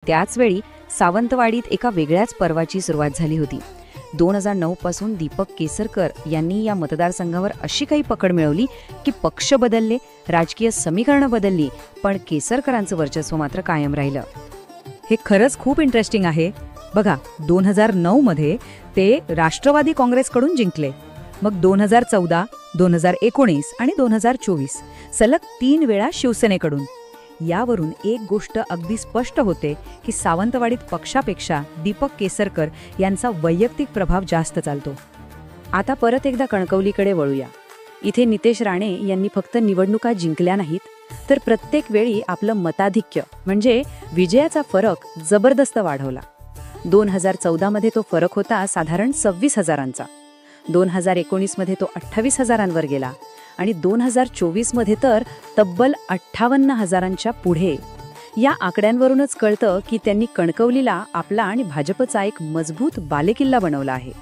त्याचवेळी सावंतवाडीत एका वेगळ्याच पर्वाची सुरुवात झाली होती. 2009 पासून दीपक केसरकर यांनी या मतदारसंघावर अशी काही पकड मिळवली की पक्ष बदलले, राजकीय समीकरणं बदलली, पण केसरकरांचं वर्चस्व मात्र कायम राहिलं. हे खरंच खूप इंटरेस्टिंग आहे. बघा, 2009 मध्ये ते राष्ट्रवादी काँग्रेसकडून जिंकले. मग 2014, 2019 आणि 2024 सलग 3 वेळा शिवसेनेकडून. यावरून एक गोष्ट अगदी स्पष्ट होते की सावंतवाडीत पक्षापेक्षा दीपक केसरकर यांचा वैयक्तिक प्रभाव जास्त चालतो. आता परत एकदा कणकवलीकडे वळूया. इथे नितेश राणे यांनी फक्त निवडणुका जिंकल्या नाहीत, तर प्रत्येक वेळी आपलं मताधिक्य म्हणजे विजयाचा फरक जबरदस्त वाढवला. 2014 मध्ये तो फरक होता साधारण 26,000चा. 2019 मध्ये तो 28,000वर गेला आणि 2024 मध्ये तर तब्बल 58,000च्या पुढे. या आकड्यांवरूनच कळतं की त्यांनी कणकवलीला आपला आणि भाजपचा एक मजबूत बालेकिल्ला बनवला आहे.